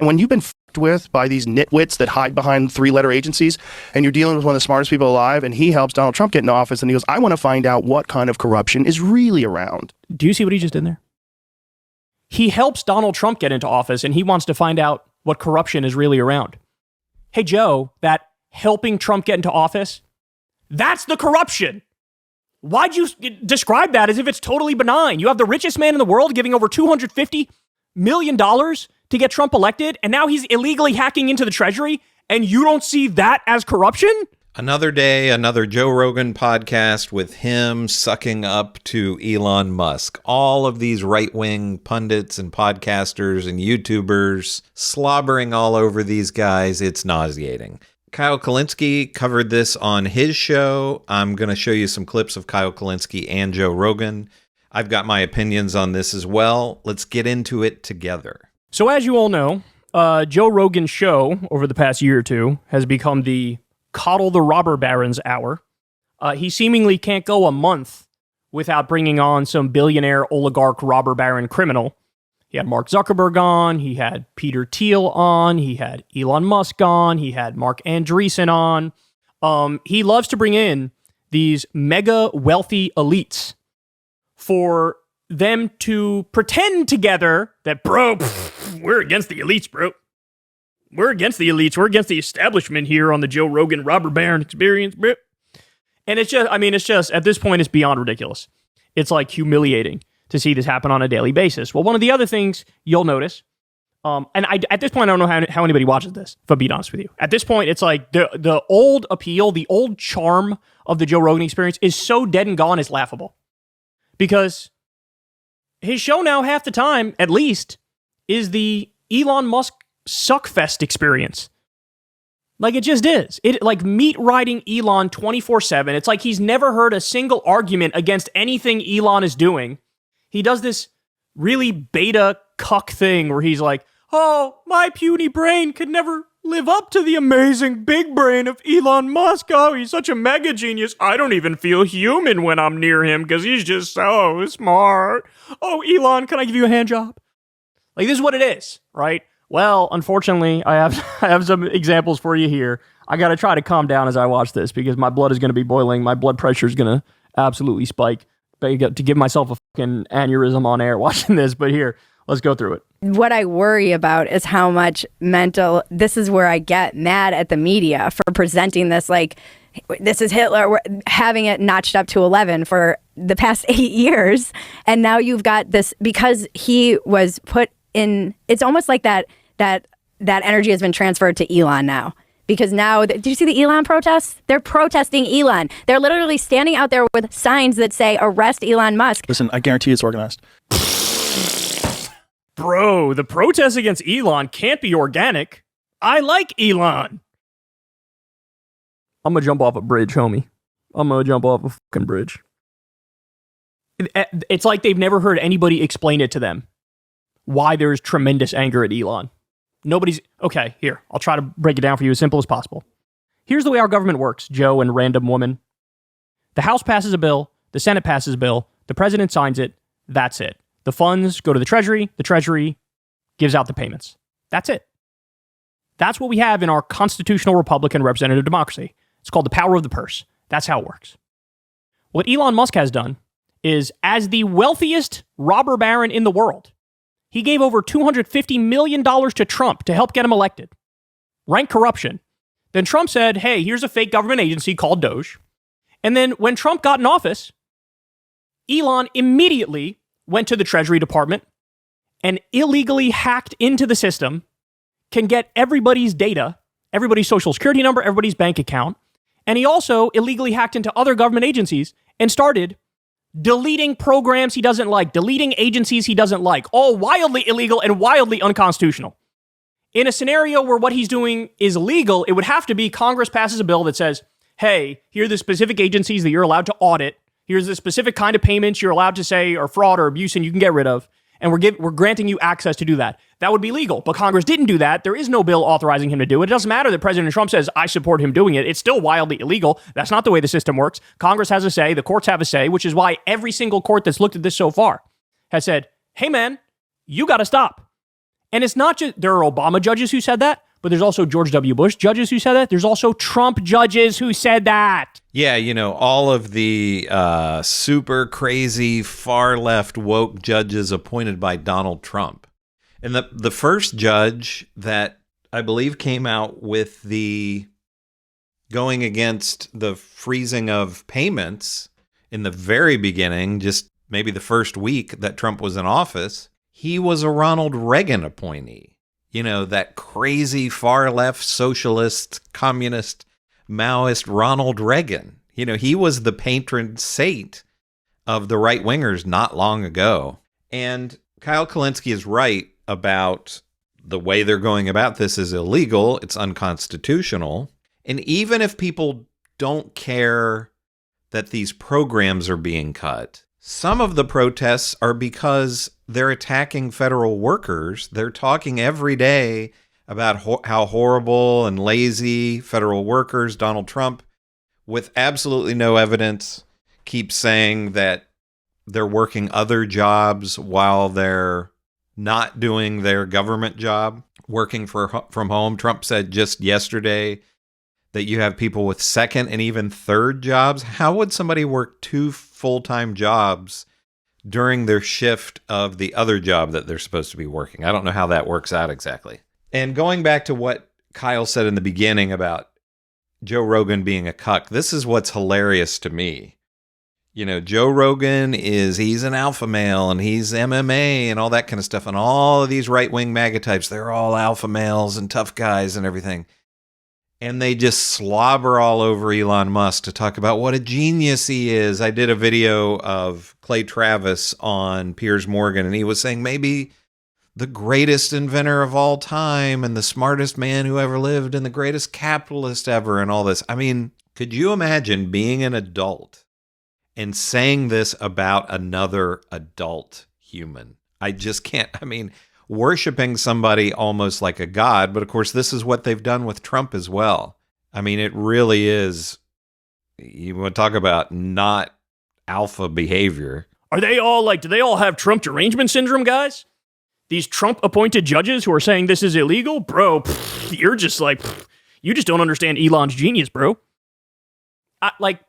And when you've been fucked with by these nitwits that hide behind 3-letter agencies, and you're dealing with one of the smartest people alive, and he helps Donald Trump get into office, and he goes, I want to find out what kind of corruption is really around. Do you see what he just did there? He helps Donald Trump get into office, and he wants to find out what corruption is really around. Hey, Joe, that helping Trump get into office, that's the corruption. Why'd you describe that as if it's totally benign? You have the richest man in the world giving over $250 million to get Trump elected, and now he's illegally hacking into the Treasury, and you don't see that as corruption? Another day, another Joe Rogan podcast with him sucking up to Elon Musk. All of these right-wing pundits and podcasters and YouTubers slobbering all over these guys. It's nauseating. Kyle Kulinski covered this on his show. I'm going to show you some clips of Kyle Kulinski and Joe Rogan. I've got my opinions on this as well. Let's get into it together. So as you all know, Joe Rogan's show over the past year or two has become the Coddle the Robber Barons hour. He seemingly can't go a month without bringing on some billionaire oligarch robber baron criminal. He had Mark Zuckerberg on, he had Peter Thiel on, he had Elon Musk on, he had Mark Andreessen on. He loves to bring in these mega wealthy elites for them to pretend together that, bro, we're against the elites, bro. We're against the elites. We're against the establishment here on the Joe Rogan robber baron experience, bro. And it's just, at this point, it's beyond ridiculous. It's like humiliating to see this happen on a daily basis. Well, one of the other things you'll notice, at this point, I don't know how anybody watches this, if I'm being honest with you. At this point, it's like the old appeal, the old charm of the Joe Rogan experience is so dead and gone, it's laughable. Because his show now, half the time, at least, is the Elon Musk suckfest experience. Like, it just is. It like meat riding Elon 24/7. It's like he's never heard a single argument against anything Elon is doing. He does this really beta cuck thing where he's like, oh, my puny brain could never live up to the amazing big brain of Elon Musk. Oh, he's such a mega genius. I don't even feel human when I'm near him because he's just so smart. Oh, Elon, can I give you a hand job? Like, this is what it is, right? Well, unfortunately, I have some examples for you here. I got to try to calm down as I watch this because my blood is going to be boiling. My blood pressure is going to absolutely spike. To give myself a fucking aneurysm on air watching this. But here, let's go through it. What I worry about is how much this is where I get mad at the media for presenting this like, this is Hitler, we're having it notched up to 11 for the past 8 years. And now you've got this, because he was put in, it's almost like that energy has been transferred to Elon now. Because now, did you see the Elon protests? They're protesting Elon. They're literally standing out there with signs that say, arrest Elon Musk. Listen, I guarantee it's organized. Bro, the protests against Elon can't be organic. I like Elon. I'm going to jump off a bridge, homie. I'm going to jump off a fucking bridge. It's like they've never heard anybody explain it to them. Why there's tremendous anger at Elon. Okay, here, I'll try to break it down for you as simple as possible. Here's the way our government works, Joe and random woman. The House passes a bill, the Senate passes a bill, the president signs it, that's it. The funds go to the Treasury gives out the payments. That's it. That's what we have in our constitutional Republican representative democracy. It's called the power of the purse. That's how it works. What Elon Musk has done is, as the wealthiest robber baron in the world, he gave over $250 million to Trump to help get him elected. Rank corruption. Then Trump said, hey, here's a fake government agency called Doge. And then when Trump got in office, Elon immediately went to the Treasury Department and illegally hacked into the system, can get everybody's data, everybody's social security number, everybody's bank account. And he also illegally hacked into other government agencies and started deleting programs he doesn't like, deleting agencies he doesn't like, all wildly illegal and wildly unconstitutional. In a scenario where what he's doing is legal, it would have to be Congress passes a bill that says, hey, here are the specific agencies that you're allowed to audit. Here's the specific kind of payments you're allowed to say are fraud or abuse and you can get rid of. And we're granting you access to do that. That would be legal. But Congress didn't do that. There is no bill authorizing him to do it. It doesn't matter that President Trump says, I support him doing it. It's still wildly illegal. That's not the way the system works. Congress has a say. The courts have a say, which is why every single court that's looked at this so far has said, hey, man, you got to stop. And it's not just, there are Obama judges who said that, but there's also George W. Bush judges who said that. There's also Trump judges who said that. Yeah, all of the super crazy far left woke judges appointed by Donald Trump. And the first judge that I believe came out with the going against the freezing of payments in the very beginning, just maybe the first week that Trump was in office, he was a Ronald Reagan appointee. That crazy far left socialist, communist, Maoist Ronald Reagan. He was the patron saint of the right wingers not long ago. And Kyle Kulinski is right about the way they're going about this is illegal. It's unconstitutional. And even if people don't care that these programs are being cut, some of the protests are because they're attacking federal workers. They're talking every day about how horrible and lazy federal workers, Donald Trump, with absolutely no evidence, keeps saying that they're working other jobs while they're not doing their government job, working from home. Trump said just yesterday that you have people with second and even third jobs. How would somebody work 2 full-time jobs during their shift of the other job that they're supposed to be working? I don't know how that works out exactly. And going back to what Kyle said in the beginning about Joe Rogan being a cuck, this is what's hilarious to me. Joe Rogan he's an alpha male and he's MMA and all that kind of stuff. And all of these right-wing MAGA types, they're all alpha males and tough guys and everything. And they just slobber all over Elon Musk to talk about what a genius he is. I did a video of Clay Travis on Piers Morgan, and he was saying maybe the greatest inventor of all time and the smartest man who ever lived and the greatest capitalist ever and all this. I mean, could you imagine being an adult and saying this about another adult human? I just can't. I mean, worshiping somebody almost like a god, but of course this is what they've done with Trump as well. I mean, it really is, you want to talk about not alpha behavior. Are they all do they all have Trump derangement syndrome, guys? These Trump appointed judges who are saying this is illegal? Bro, you're just you just don't understand Elon's genius, bro. What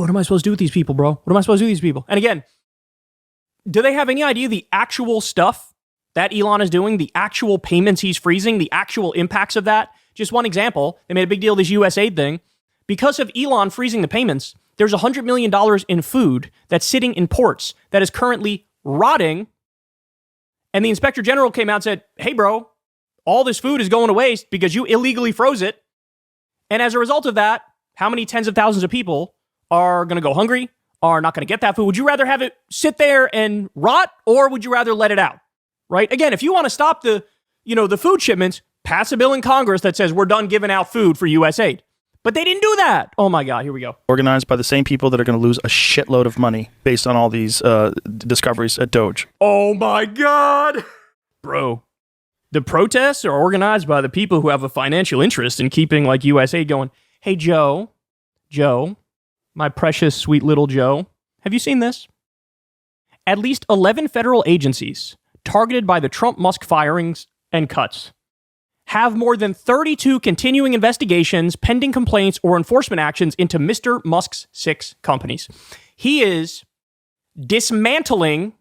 am I supposed to do with these people, bro? What am I supposed to do with these people? And again, do they have any idea the actual stuff that Elon is doing, the actual payments he's freezing, the actual impacts of that? Just one example, they made a big deal of this USAID thing. Because of Elon freezing the payments, there's $100 million in food that's sitting in ports that is currently rotting. And the inspector general came out and said, hey, bro, all this food is going to waste because you illegally froze it. And as a result of that, how many tens of thousands of people are going to go hungry, are not going to get that food? Would you rather have it sit there and rot, or would you rather let it out? Right? Again, if you want to stop the food shipments, pass a bill in Congress that says we're done giving out food for USAID. But they didn't do that. Oh my God, here we go. Organized by the same people that are going to lose a shitload of money based on all these discoveries at Doge. Oh my God. Bro, the protests are organized by the people who have a financial interest in keeping USAID going. Hey, Joe, my precious, sweet little Joe, have you seen this? At least 11 federal agencies targeted by the Trump-Musk firings and cuts have more than 32 continuing investigations, pending complaints, or enforcement actions into Mr. Musk's 6 companies. He is dismantling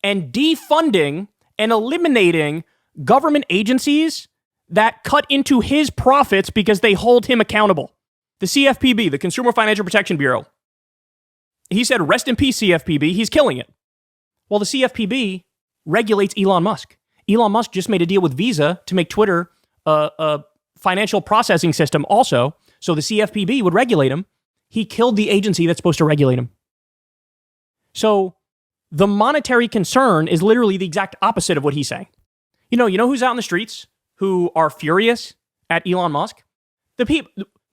and defunding and eliminating government agencies that cut into his profits because they hold him accountable. The CFPB, the Consumer Financial Protection Bureau. He said, rest in peace, CFPB. He's killing it. Well, the CFPB regulates Elon Musk. Elon Musk just made a deal with Visa to make Twitter a financial processing system also, so the CFPB would regulate him. He killed the agency that's supposed to regulate him. So the monetary concern is literally the exact opposite of what he's saying. You know who's out in the streets who are furious at Elon Musk?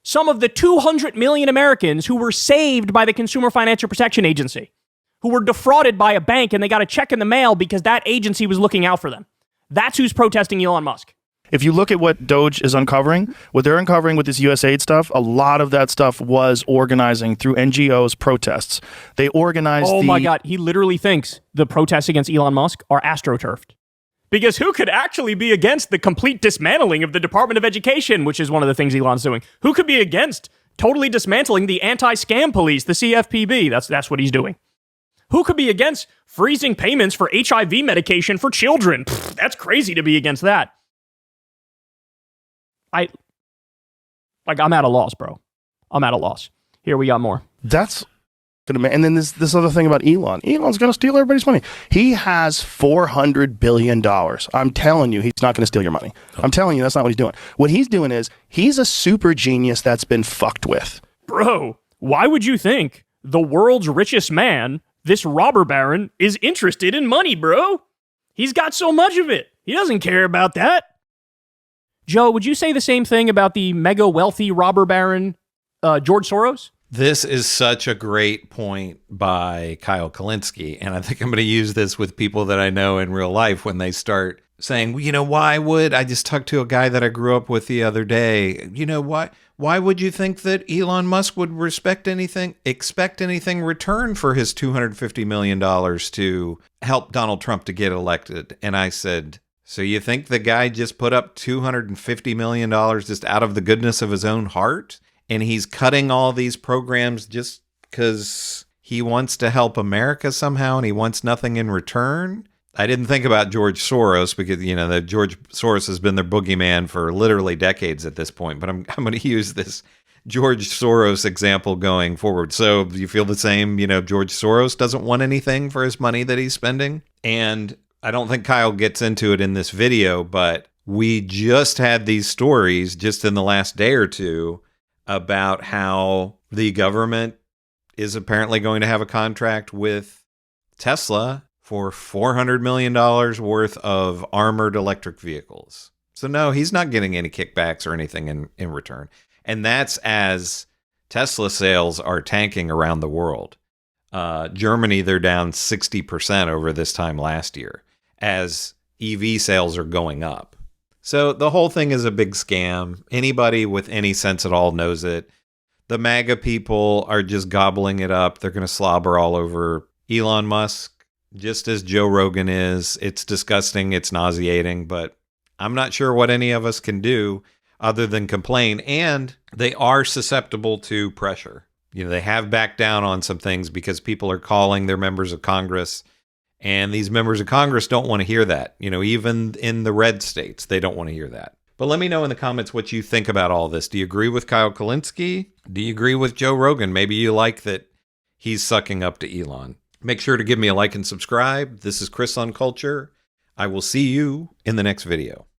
Some of the 200 million Americans who were saved by the Consumer Financial Protection Agency, who were defrauded by a bank and they got a check in the mail because that agency was looking out for them. That's who's protesting Elon Musk. If you look at what Doge is uncovering, what they're uncovering with this USAID stuff, a lot of that stuff was organizing through NGOs protests. They organized Oh my God, he literally thinks the protests against Elon Musk are astroturfed. Because who could actually be against the complete dismantling of the Department of Education, which is one of the things Elon's doing? Who could be against totally dismantling the anti-scam police, the CFPB? That's what he's doing. Who could be against freezing payments for HIV medication for children? Pfft, that's crazy to be against that. I'm at a loss, bro. I'm at a loss. Here, we got more. That's gonna, and then this other thing about Elon. Elon's gonna steal everybody's money. He has $400 billion. I'm telling you, he's not gonna steal your money. I'm telling you, that's not what he's doing. What he's doing is he's a super genius that's been fucked with. Bro, why would you think the world's richest man, this robber baron, is interested in money, bro? He's got so much of it. He doesn't care about that. Joe, would you say the same thing about the mega wealthy robber baron, George Soros? This is such a great point by Kyle Kulinski, and I think I'm going to use this with people that I know in real life when they start saying, well, you know, why would I just talked to a guy that I grew up with the other day? You know, why would you think that Elon Musk would expect anything return for his $250 million to help Donald Trump to get elected? And I said, so you think the guy just put up $250 million just out of the goodness of his own heart? And he's cutting all these programs just because he wants to help America somehow and he wants nothing in return? I didn't think about George Soros because, you know, that George Soros has been their boogeyman for literally decades at this point. But I'm going to use this George Soros example going forward. So do you feel the same? You know, George Soros doesn't want anything for his money that he's spending. And I don't think Kyle gets into it in this video, but we just had these stories just in the last day or two about how the government is apparently going to have a contract with Tesla for $400 million worth of armored electric vehicles. So no, he's not getting any kickbacks or anything in return. And that's as Tesla sales are tanking around the world. Germany, they're down 60% over this time last year as EV sales are going up. So the whole thing is a big scam. Anybody with any sense at all knows it. The MAGA people are just gobbling it up. They're going to slobber all over Elon Musk, just as Joe Rogan is. It's disgusting. It's nauseating, but I'm not sure what any of us can do other than complain. And they are susceptible to pressure. You know, they have backed down on some things because people are calling their members of Congress. And these members of Congress don't want to hear that. You know, even in the red states, they don't want to hear that. But let me know in the comments what you think about all this. Do you agree with Kyle Kulinski? Do you agree with Joe Rogan? Maybe you like that he's sucking up to Elon. Make sure to give me a like and subscribe. This is Chris on Culture. I will see you in the next video.